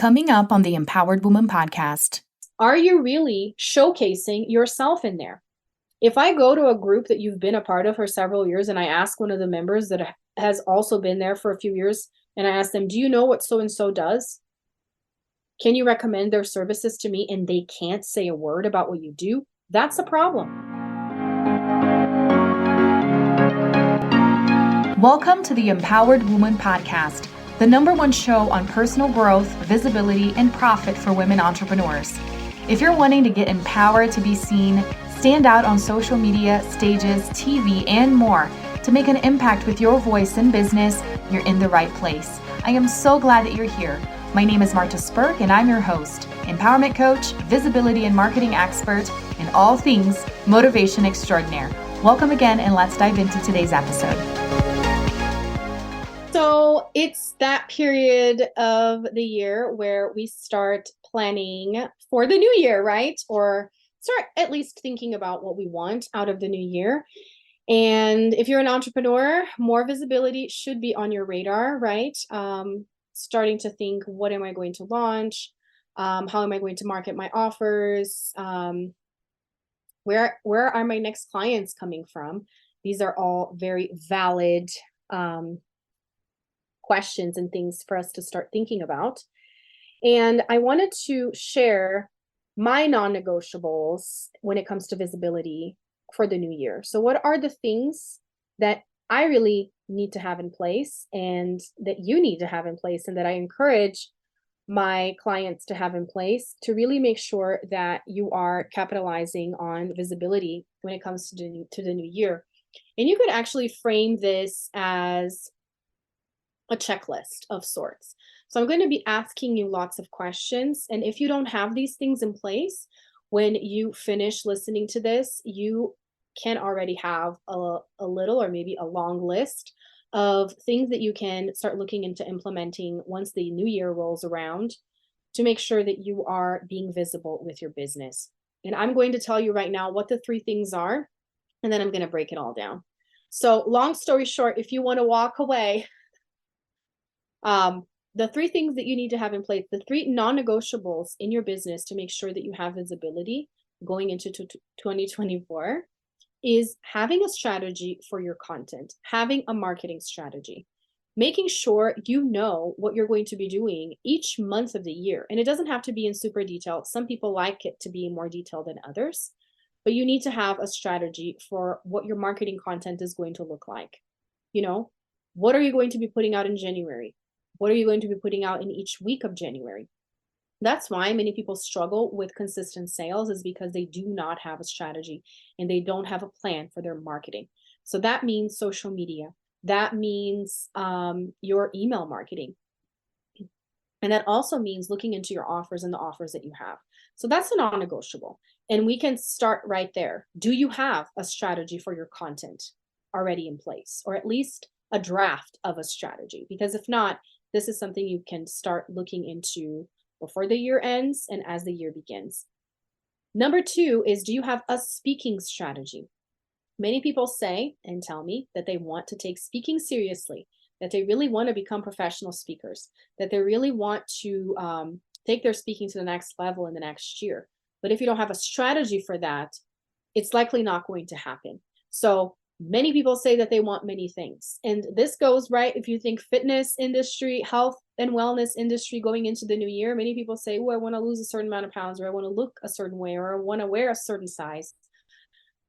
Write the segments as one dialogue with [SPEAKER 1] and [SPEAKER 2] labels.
[SPEAKER 1] Coming up on the Empowered Woman podcast.
[SPEAKER 2] Are you really showcasing yourself in there? If I go to a group that you've been a part of for several years and I ask one of the members that has also been there for a few years and I ask them, do you know what so-and-so does? Can you recommend their services to me? And they can't say a word about what you do. That's a problem.
[SPEAKER 1] Welcome to the Empowered Woman podcast, the #1 show on personal growth, visibility, and profit for women entrepreneurs. If you're wanting to get empowered to be seen, stand out on social media, stages, TV, and more to make an impact with your voice in business, you're in the right place. I am so glad that you're here. My name is Marta Spurk, and I'm your host, empowerment coach, visibility and marketing expert, and all things motivation extraordinaire. Welcome again, and let's dive into today's episode.
[SPEAKER 2] So it's that period of the year where we start planning for the new year, right? Or start at least thinking about what we want out of the new year. And if you're an entrepreneur, more visibility should be on your radar, right? Starting to think, what am I going to launch? How am I going to market my offers? Where are my next clients coming from? These are all very valid questions and things for us to start thinking about. And I wanted to share my non-negotiables when it comes to visibility for the new year. So what are the things that I really need to have in place and that you need to have in place and that I encourage my clients to have in place to really make sure that you are capitalizing on visibility when it comes to the new year. And you could actually frame this as a checklist of sorts. So I'm going to be asking you lots of questions. And if you don't have these things in place, when you finish listening to this, you can already have a little or maybe a long list of things that you can start looking into implementing once the new year rolls around to make sure that you are being visible with your business. And I'm going to tell you right now what the 3 things are, and then I'm going to break it all down. So long story short, if you want to walk away, the 3 things that you need to have in place, the 3 non-negotiables in your business to make sure that you have visibility going into 2024 is having a strategy for your content, having a marketing strategy, making sure you know what you're going to be doing each month of the year. And it doesn't have to be in super detail. Some people like it to be more detailed than others, but you need to have a strategy for what your marketing content is going to look like. You know, what are you going to be putting out in January? What are you going to be putting out in each week of January? That's why many people struggle with consistent sales, is because they do not have a strategy and they don't have a plan for their marketing. So that means social media. That means your email marketing. And that also means looking into your offers and the offers that you have. So that's a non-negotiable. And we can start right there. Do you have a strategy for your content already in place, or at least a draft of a strategy? Because if not, this is something you can start looking into before the year ends and as the year begins. Number 2 is, do you have a speaking strategy? Many people say and tell me that they want to take speaking seriously, that they really want to become professional speakers, that they really want to take their speaking to the next level in the next year. But if you don't have a strategy for that, it's likely not going to happen. So many people say that they want many things. And this goes right if you think fitness industry, health and wellness industry going into the new year. Many people say, oh, I want to lose a certain amount of pounds, or I want to look a certain way, or I want to wear a certain size.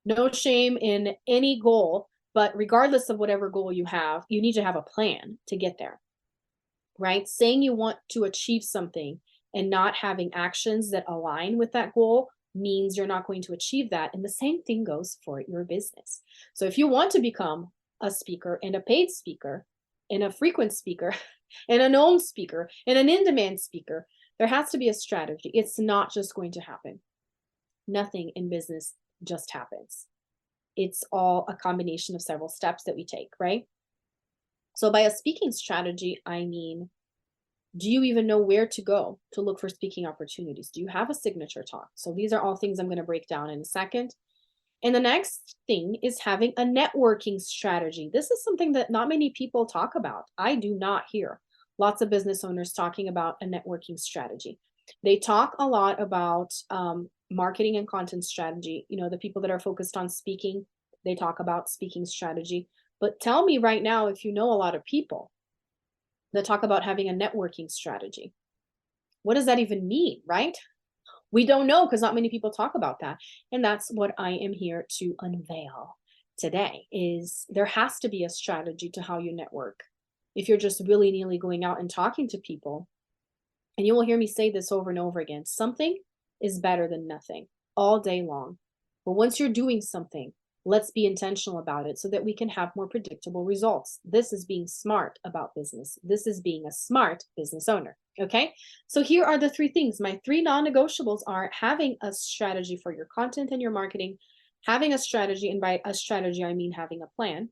[SPEAKER 2] No shame in any goal, but regardless of whatever goal you have, you need to have a plan to get there, right? Saying you want to achieve something and not having actions that align with that goal means you're not going to achieve that. And the same thing goes for your business. So if you want to become a speaker and a paid speaker and a frequent speaker and a known speaker and an in-demand speaker, there has to be a strategy. It's not just going to happen. Nothing in business just happens. It's all a combination of several steps that we take, right? So by a speaking strategy, I mean, do you even know where to go to look for speaking opportunities? Do you have a signature talk? So these are all things I'm going to break down in a second. And the next thing is having a networking strategy. This is something that not many people talk about. I do not hear lots of business owners talking about a networking strategy. They talk a lot about marketing and content strategy. You know, the people that are focused on speaking, they talk about speaking strategy. But tell me right now if you know a lot of people that talk about having a networking strategy. What does that even mean, right? We don't know because not many people talk about that. And that's what I am here to unveil today is there has to be a strategy to how you network. If you're just willy-nilly going out and talking to people, and you will hear me say this over and over again, something is better than nothing all day long. But once you're doing something, let's be intentional about it so that we can have more predictable results. This is being smart about business. This is being a smart business owner. Okay. So here are the three things. My three non-negotiables are having a strategy for your content and your marketing, having a strategy. And by a strategy, I mean having a plan,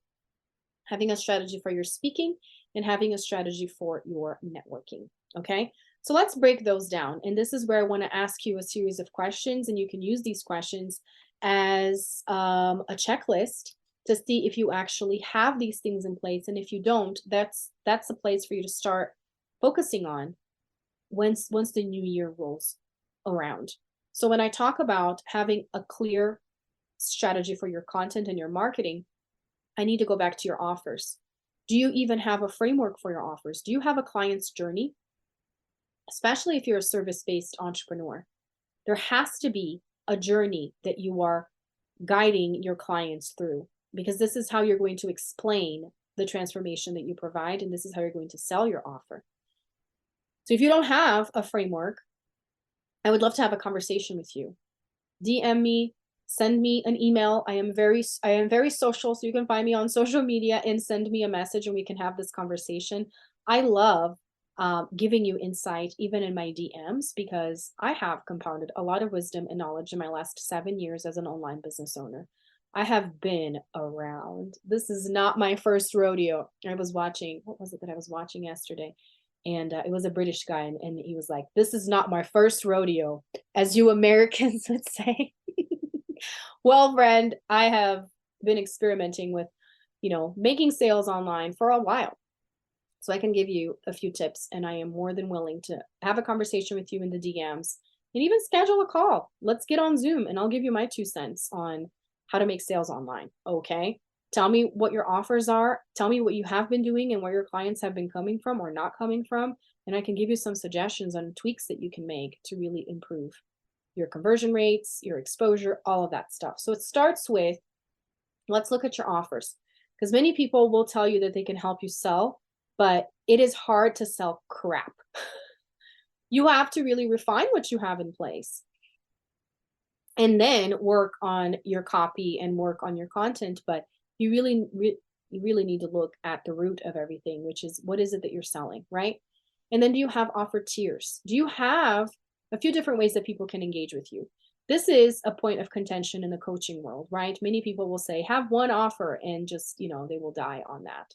[SPEAKER 2] having a strategy for your speaking, and having a strategy for your networking. Okay. So let's break those down. And this is where I want to ask you a series of questions, and you can use these questions as a checklist to see if you actually have these things in place. And if you don't, that's a place for you to start focusing on once the new year rolls around. So when I talk about having a clear strategy for your content and your marketing, I need to go back to your offers. Do you even have a framework for your offers? Do you have a client's journey? Especially if you're a service-based entrepreneur, there has to be a journey that you are guiding your clients through, because this is how you're going to explain the transformation that you provide, and this is how you're going to sell your offer. So if you don't have a framework, I would love to have a conversation with you. DM me, send me an email. I am very social, so you can find me on social media and send me a message and we can have this conversation. I love giving you insight even in my DMs, because I have compounded a lot of wisdom and knowledge in my last 7 years as an online business owner. I have been around. This is not my first rodeo. I was watching, what was it that I was watching yesterday? And it was a British guy, and he was like, this is not my first rodeo, as you Americans would say. Well, friend, I have been experimenting with, making sales online for a while. So I can give you a few tips, and I am more than willing to have a conversation with you in the DMs and even schedule a call. Let's get on Zoom and I'll give you my 2 cents on how to make sales online. Okay. Tell me what your offers are. Tell me what you have been doing and where your clients have been coming from or not coming from. And I can give you some suggestions on tweaks that you can make to really improve your conversion rates, your exposure, all of that stuff. So it starts with, let's look at your offers, because many people will tell you that they can help you sell, but it is hard to sell crap. You have to really refine what you have in place and then work on your copy and work on your content. But you really need to look at the root of everything, which is, what is it that you're selling, right? And then do you have offer tiers? Do you have a few different ways that people can engage with you? This is a point of contention in the coaching world, right? Many people will say, have one offer and just, they will die on that.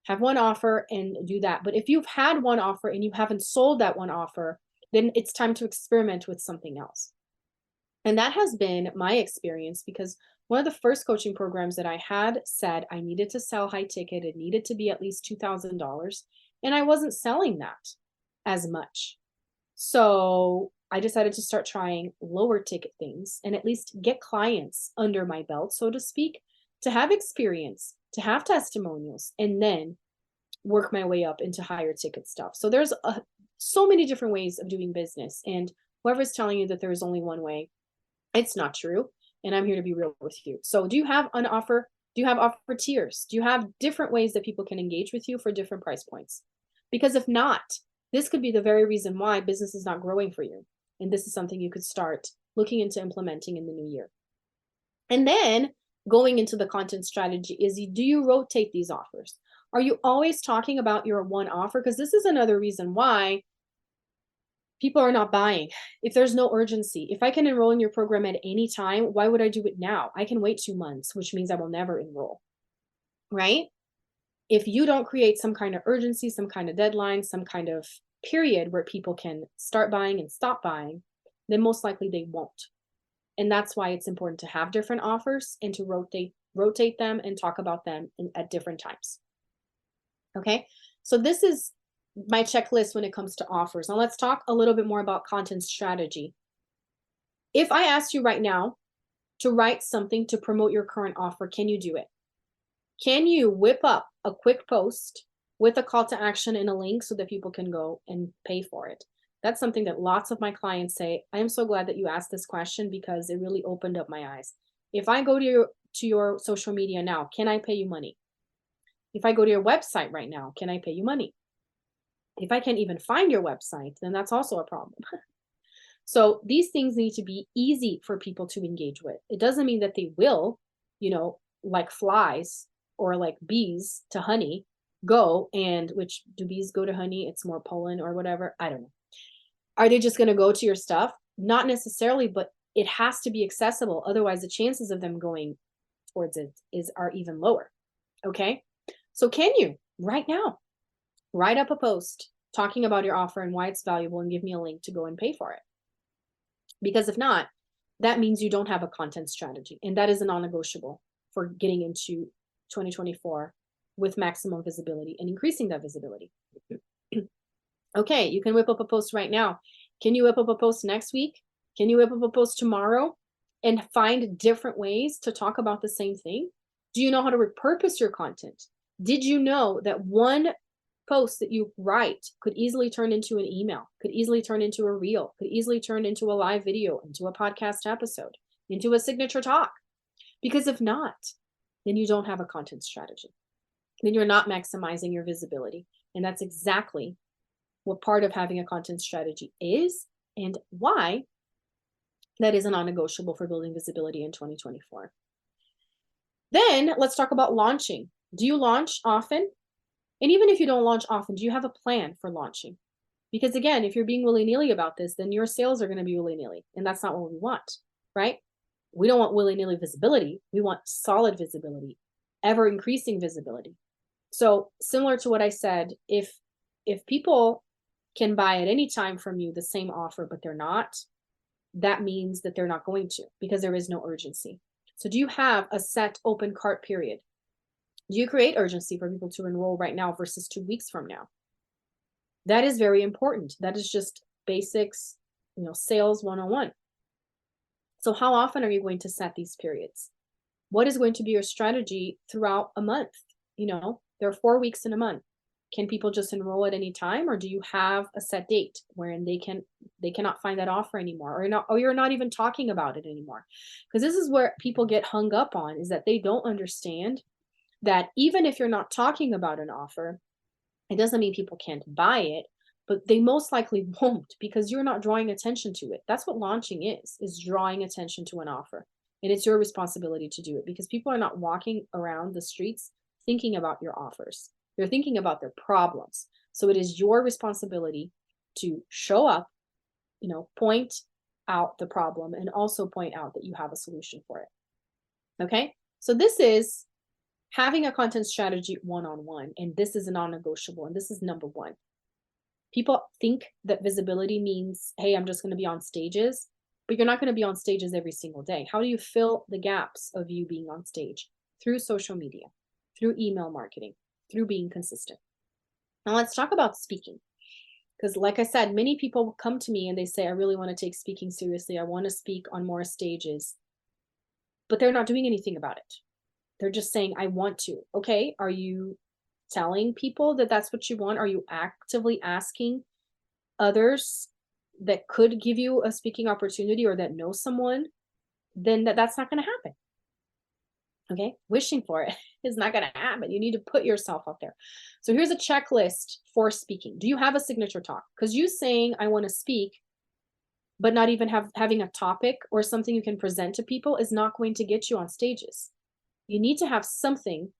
[SPEAKER 2] Have one offer and do that. But if you've had one offer and you haven't sold that one offer, then it's time to experiment with something else. And that has been my experience, because one of the first coaching programs that I had said I needed to sell high ticket. It needed to be at least $2,000. And I wasn't selling that as much. So I decided to start trying lower ticket things and at least get clients under my belt, so to speak, to have experience, to have testimonials, and then work my way up into higher ticket stuff. So there's so many different ways of doing business. And whoever's telling you that there is only one way, it's not true. And I'm here to be real with you. So do you have an offer? Do you have offer tiers? Do you have different ways that people can engage with you for different price points? Because if not, this could be the very reason why business is not growing for you. And this is something you could start looking into implementing in the new year. And then going into the content strategy is, do you rotate these offers? Are you always talking about your one offer? Because this is another reason why people are not buying. If there's no urgency, if I can enroll in your program at any time, why would I do it now? I can wait 2 months, which means I will never enroll, right? If you don't create some kind of urgency, some kind of deadline, some kind of period where people can start buying and stop buying, then most likely they won't. And that's why it's important to have different offers and to rotate them and talk about them at different times. Okay, so this is my checklist when it comes to offers. Now let's talk a little bit more about content strategy. If I asked you right now to write something to promote your current offer, can you do it? Can you whip up a quick post with a call to action and a link so that people can go and pay for it? That's something that lots of my clients say. I am so glad that you asked this question because it really opened up my eyes. If I go to your social media now, can I pay you money? If I go to your website right now, can I pay you money? If I can't even find your website, then that's also a problem. So these things need to be easy for people to engage with. It doesn't mean that they will, like flies or like bees to honey, go and, which do bees go to honey? It's more pollen or whatever. I don't know. Are they just going to go to your stuff? Not necessarily, but it has to be accessible. Otherwise, the chances of them going towards it are even lower. Okay. So can you right now write up a post talking about your offer and why it's valuable and give me a link to go and pay for it? Because if not, that means you don't have a content strategy. And that is a non-negotiable for getting into 2024 with maximum visibility and increasing that visibility. Okay, you can whip up a post right now. Can you whip up a post next week? Can you whip up a post tomorrow and find different ways to talk about the same thing? Do you know how to repurpose your content? Did you know that one post that you write could easily turn into an email, could easily turn into a reel, could easily turn into a live video, into a podcast episode, into a signature talk? Because if not, then you don't have a content strategy. Then you're not maximizing your visibility. And that's exactly what part of having a content strategy is and why that is a non-negotiable for building visibility in 2024. Then let's talk about launching. Do you launch often? And even if you don't launch often, do you have a plan for launching? Because again, if you're being willy-nilly about this, then your sales are going to be willy-nilly. And that's not what we want, right? We don't want willy-nilly visibility. We want solid visibility, ever increasing visibility. So similar to what I said, if people can buy at any time from you the same offer, but they're not, that means that they're not going to, because there is no urgency. So do you have a set open cart period? Do you create urgency for people to enroll right now versus 2 weeks from now? That is very important. That is just basics, sales 101. So how often are you going to set these periods? What is going to be your strategy throughout a month? There are 4 weeks in a month. Can people just enroll at any time, or do you have a set date wherein they cannot find that offer anymore, or you're not even talking about it anymore? Because this is where people get hung up on, is that they don't understand that even if you're not talking about an offer, it doesn't mean people can't buy it, but they most likely won't because you're not drawing attention to it. That's what launching is drawing attention to an offer. And it's your responsibility to do it because people are not walking around the streets thinking about your offers. They're thinking about their problems. So it is your responsibility to show up, point out the problem and also point out that you have a solution for it. Okay. So this is having a content strategy one-on-one, and this is a non-negotiable, and this is number one. People think that visibility means, hey, I'm just going to be on stages, but you're not going to be on stages every single day. How do you fill the gaps of you being on stage? Through social media, through email marketing, through being consistent. Now let's talk about speaking. Because like I said, many people come to me and they say, I really want to take speaking seriously. I want to speak on more stages, but they're not doing anything about it. They're just saying, I want to. Okay, are you telling people that that's what you want? Are you actively asking others that could give you a speaking opportunity or that know someone? Then that's not going to happen. Okay, wishing for it is not going to happen. You need to put yourself out there. So here's a checklist for speaking. Do you have a signature talk? Because you saying, I want to speak, but not even having a topic or something you can present to people is not going to get you on stages. You need to have something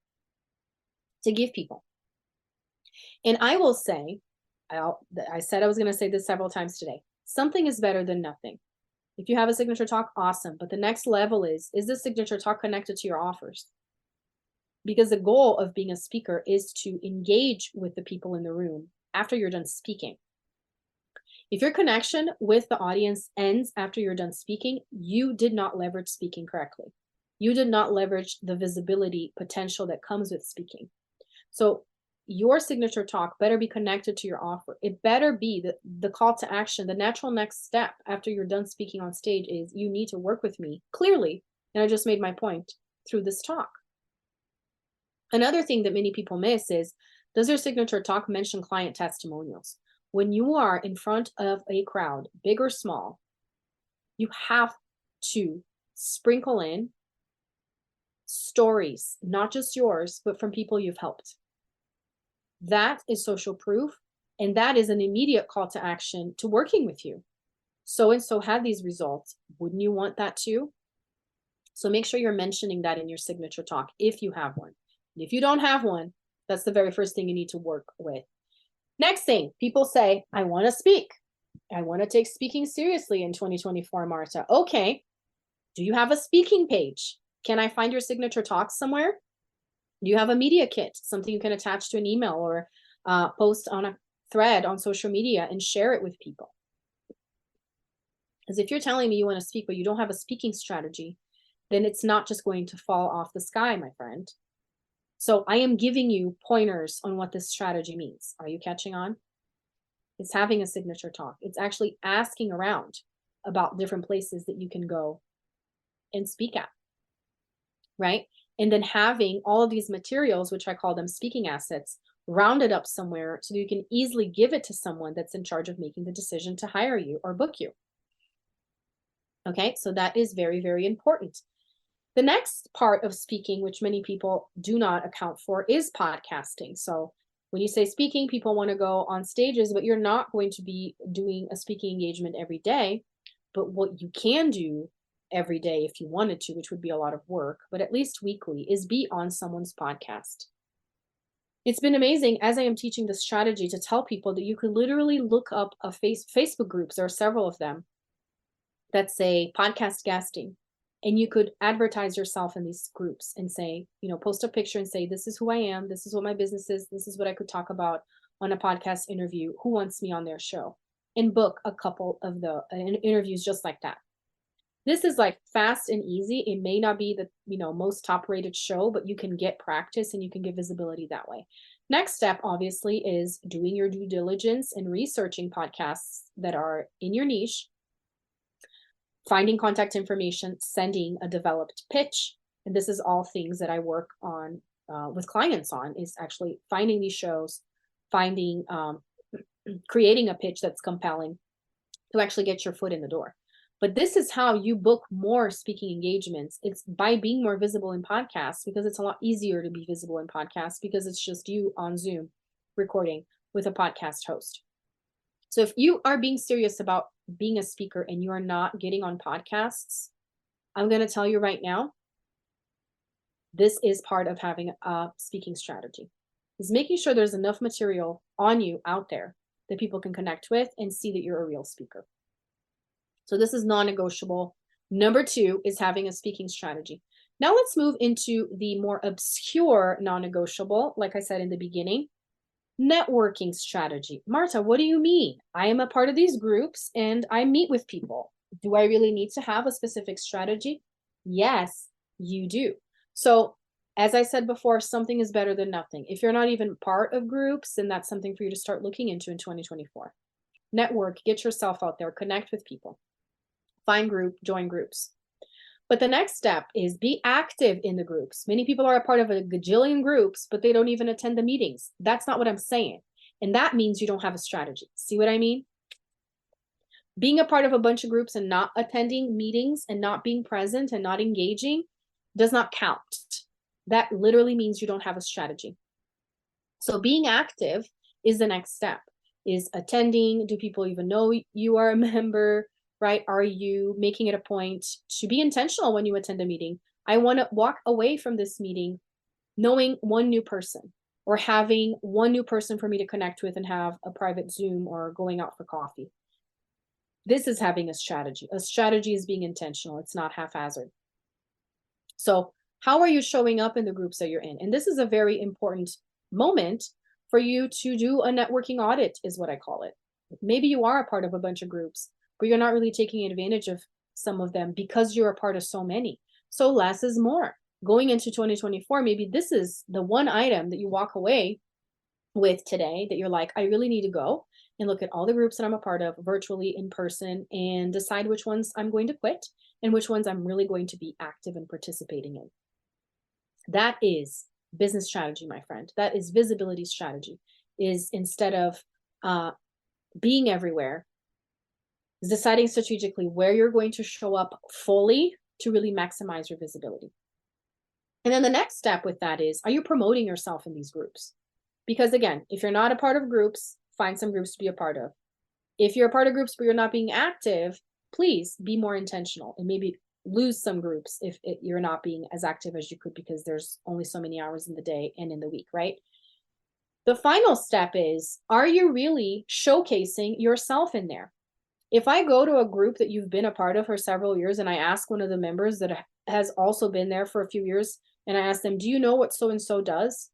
[SPEAKER 2] to give people. And I will say, I said I was going to say this several times today, something is better than nothing. If you have a signature talk, awesome. But the next level is this signature talk connected to your offers? Because the goal of being a speaker is to engage with the people in the room after you're done speaking. If your connection with the audience ends after you're done speaking, you did not leverage speaking correctly. You did not leverage the visibility potential that comes with speaking. So your signature talk better be connected to your offer. It better be the call to action. The natural next step after you're done speaking on stage is you need to work with me clearly. And I just made my point through this talk. Another thing that many people miss is, does your signature talk mention client testimonials? When you are in front of a crowd, big or small, you have to sprinkle in stories, not just yours, but from people you've helped. That is social proof, and that is an immediate call to action to working with you. So and so had these results. Wouldn't you want that too? So make sure you're mentioning that in your signature talk if you have one. And if you don't have one, that's the very first thing you need to work with. Next thing, people say, I want to speak. I want to take speaking seriously in 2024, Marta. Okay. Do you have a speaking page? Can I find your signature talk somewhere? Do you have a media kit, something you can attach to an email or post on a thread on social media and share it with people? Because if you're telling me you want to speak, but you don't have a speaking strategy, then it's not just going to fall off the sky, my friend. So I am giving you pointers on what this strategy means. Are you catching on? It's having a signature talk. It's actually asking around about different places that you can go and speak at, right? And then having all of these materials, which I call them speaking assets, rounded up somewhere so that you can easily give it to someone that's in charge of making the decision to hire you or book you. Okay, so that is very, very important. The next part of speaking, which many people do not account for, is podcasting. So when you say speaking, people want to go on stages, but you're not going to be doing a speaking engagement every day. But what you can do every day if you wanted to, which would be a lot of work, but at least weekly, is be on someone's podcast. It's been amazing as I am teaching this strategy to tell people that you could literally look up a Facebook groups. There are several of them that say podcast guesting. And you could advertise yourself in these groups and say, post a picture and say, this is who I am. This is what my business is. This is what I could talk about on a podcast interview. Who wants me on their show? And book a couple of the interviews just like that. This is like fast and easy. It may not be the most top rated show, but you can get practice and you can get visibility that way. Next step, obviously, is doing your due diligence and researching podcasts that are in your niche, finding contact information, sending a developed pitch. And this is all things that I work on with clients on, is actually finding these shows, finding, creating a pitch that's compelling to actually get your foot in the door. But this is how you book more speaking engagements. It's by being more visible in podcasts, because it's a lot easier to be visible in podcasts because it's just you on Zoom recording with a podcast host. So if you are being serious about being a speaker and you are not getting on podcasts, I'm going to tell you right now, this is part of having a speaking strategy, is making sure there's enough material on you out there that people can connect with and see that you're a real speaker. So this is non-negotiable. Number 2 is having a speaking strategy. Now let's move into the more obscure non-negotiable, like I said in the beginning. Networking strategy. Marta, what do you mean? I am a part of these groups and I meet with people. Do I really need to have a specific strategy? Yes, you do. So as I said before, something is better than nothing. If you're not even part of groups, then that's something for you to start looking into in 2024. Network, get yourself out there, connect with people, find join groups. But the next step is be active in the groups. Many people are a part of a gajillion groups, but they don't even attend the meetings. That's not what I'm saying. And that means you don't have a strategy. See what I mean? Being a part of a bunch of groups and not attending meetings and not being present and not engaging does not count. That literally means you don't have a strategy. So being active is the next step, is attending. Do people even know you are a member? Right? Are you making it a point to be intentional when you attend a meeting? I want to walk away from this meeting knowing one new person, or having one new person for me to connect with and have a private Zoom or going out for coffee. This is having a strategy. A strategy is being intentional. It's not haphazard. So how are you showing up in the groups that you're in? And this is a very important moment for you to do a networking audit, is what I call it. Maybe you are a part of a bunch of groups, but you're not really taking advantage of some of them because you're a part of so many. So less is more. Going into 2024, maybe this is the one item that you walk away with today that you're like, I really need to go and look at all the groups that I'm a part of, virtually, in person, and decide which ones I'm going to quit and which ones I'm really going to be active and participating in. That is business strategy, my friend. That is visibility strategy. Is instead of being everywhere, is deciding strategically where you're going to show up fully to really maximize your visibility. And then the next step with that is, are you promoting yourself in these groups? Because again, if you're not a part of groups, find some groups to be a part of. If you're a part of groups but you're not being active, please be more intentional and maybe lose some groups if you're not being as active as you could, because there's only so many hours in the day and in the week, right? The final step is, are you really showcasing yourself in there? If I go to a group that you've been a part of for several years and I ask one of the members that has also been there for a few years, and I ask them, do you know what so-and-so does?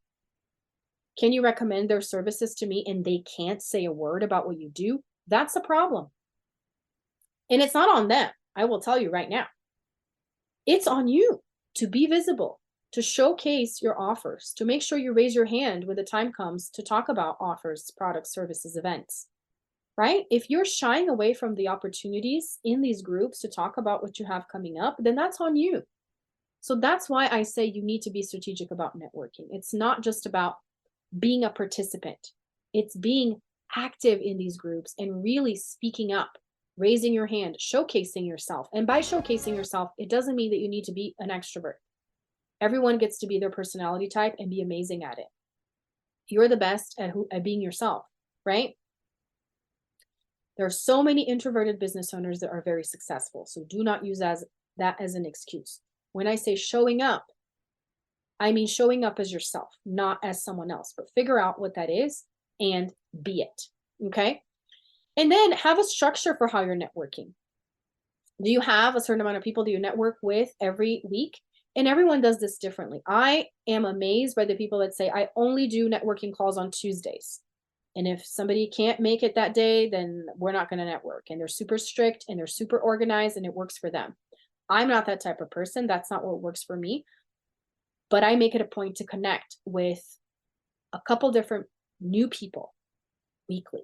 [SPEAKER 2] Can you recommend their services to me? And they can't say a word about what you do. That's a problem. And it's not on them. I will tell you right now. It's on you to be visible, to showcase your offers, to make sure you raise your hand when the time comes to talk about offers, products, services, events, right? If you're shying away from the opportunities in these groups to talk about what you have coming up, then that's on you. So that's why I say you need to be strategic about networking. It's not just about being a participant. It's being active in these groups and really speaking up, raising your hand, showcasing yourself. And by showcasing yourself, it doesn't mean that you need to be an extrovert. Everyone gets to be their personality type and be amazing at it. You're the best at being yourself, right? There are so many introverted business owners that are very successful. So do not use that as an excuse. When I say showing up, I mean showing up as yourself, not as someone else, but figure out what that is and be it, okay? And then have a structure for how you're networking. Do you have a certain amount of people that you network with every week? And everyone does this differently. I am amazed by the people that say, I only do networking calls on Tuesdays. And if somebody can't make it that day, then we're not going to network. And they're super strict and they're super organized and it works for them. I'm not that type of person. That's not what works for me. But I make it a point to connect with a couple different new people weekly.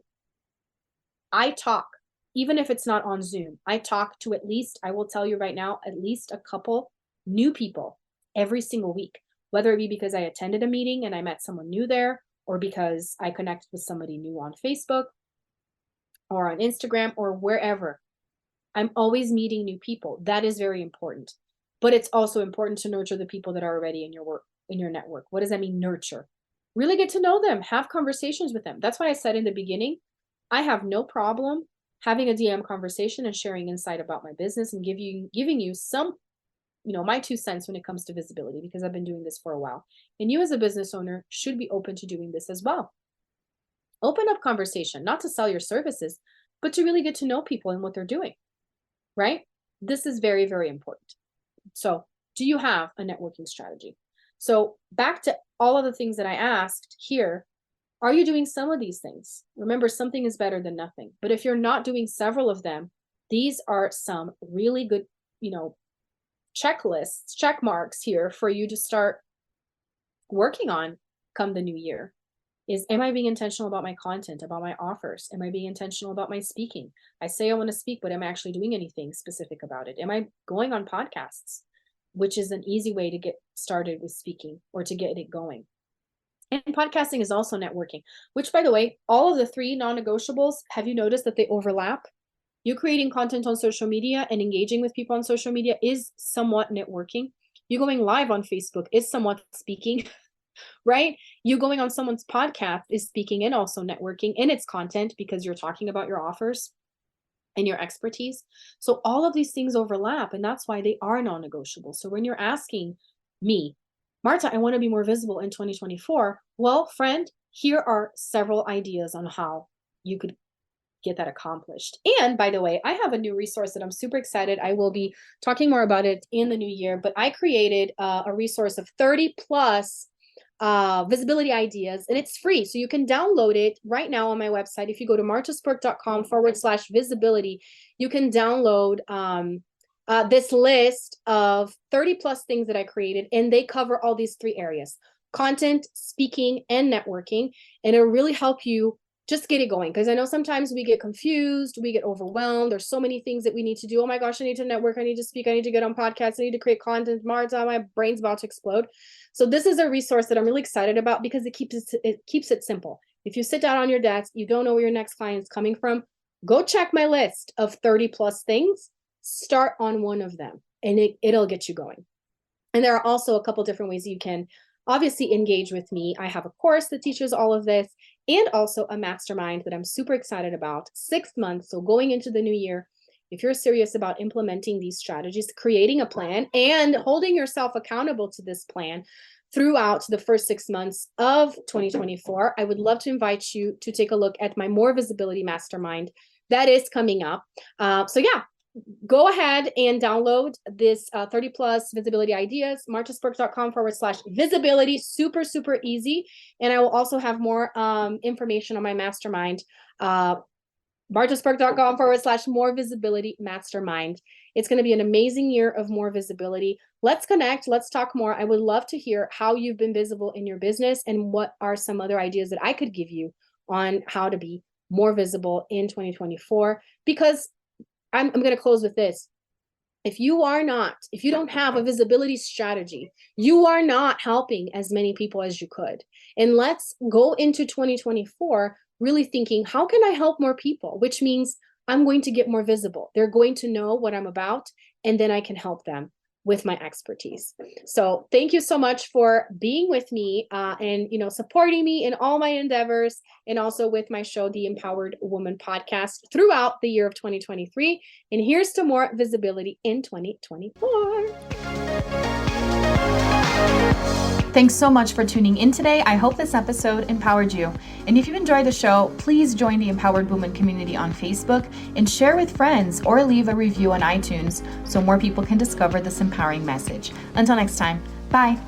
[SPEAKER 2] I talk, even if it's not on Zoom, I talk to at least, I will tell you right now, at least a couple new people every single week, whether it be because I attended a meeting and I met someone new there, or because I connected with somebody new on Facebook or on Instagram or wherever. I'm always meeting new people. That is very important. But it's also important to nurture the people that are already in your network. What does that mean, nurture? Really get to know them, have conversations with them. That's why I said in the beginning, I have no problem having a DM conversation and sharing insight about my business and giving you some, my 2 cents when it comes to visibility, because I've been doing this for a while. And you as a business owner should be open to doing this as well. Open up conversation, not to sell your services, but to really get to know people and what they're doing, right? This is very, very important. So do you have a networking strategy? So back to all of the things that I asked here, are you doing some of these things? Remember, something is better than nothing. But if you're not doing several of them, these are some really good, checklists, check marks here for you to start working on come the new year. Am I being intentional about my content, about my offers? Am I being intentional about my speaking? I say I want to speak, but am I actually doing anything specific about it? Am I going on podcasts, which is an easy way to get started with speaking or to get it going? And podcasting is also networking, which, by the way, all of the 3 non-negotiables, have you noticed that they overlap? You creating content on social media and engaging with people on social media is somewhat networking. You going live on Facebook is somewhat speaking. Right? You going on someone's podcast is speaking and also networking in its content, because you're talking about your offers and your expertise. So all of these things overlap, and that's why they are non-negotiable. So when you're asking me, Marta, I want to be more visible in 2024. Well, friend, here are several ideas on how you could get that accomplished. And by the way, I have a new resource that I'm super excited. I will be talking more about it in the new year, but I created a resource of 30 plus visibility ideas, and it's free. So you can download it right now on my website. If you go to martaspurk.com/visibility, you can download this list of 30 plus things that I created, and they cover all these 3 areas: content, speaking, and networking. And it'll really help you just get it going. Because I know sometimes we get confused, we get overwhelmed. There's so many things that we need to do. Oh my gosh, I need to network, I need to speak, I need to get on podcasts, I need to create content. Marta, my brain's about to explode. So this is a resource that I'm really excited about because it keeps it simple. If you sit down on your desk, you don't know where your next client is coming from, go check my list of 30 plus things, start on one of them, and it'll get you going. And there are also a couple different ways you can obviously engage with me. I have a course that teaches all of this, and also a mastermind that I'm super excited about, 6 months. So going into the new year, if you're serious about implementing these strategies, creating a plan and holding yourself accountable to this plan throughout the first 6 months of 2024, I would love to invite you to take a look at my More Visibility Mastermind that is coming up. So yeah, go ahead and download this 30 plus visibility ideas, martasburke.com/visibility. Super, super easy. And I will also have more information on my mastermind, martasburke.com/more visibility mastermind. It's going to be an amazing year of more visibility. Let's connect. Let's talk more. I would love to hear how you've been visible in your business and what are some other ideas that I could give you on how to be more visible in 2024, because I'm going to close with this. If you don't have a visibility strategy, you are not helping as many people as you could. And let's go into 2024 really thinking, how can I help more people? Which means I'm going to get more visible. They're going to know what I'm about, and then I can help them with my expertise. So thank you so much for being with me and supporting me in all my endeavors, and also with my show, The Empowered Woman Podcast, throughout the year of 2023. And here's to more visibility in 2024.
[SPEAKER 1] Thanks so much for tuning in today. I hope this episode empowered you. And if you enjoyed the show, please join the Empowered Woman community on Facebook and share with friends, or leave a review on iTunes so more people can discover this empowering message. Until next time, bye.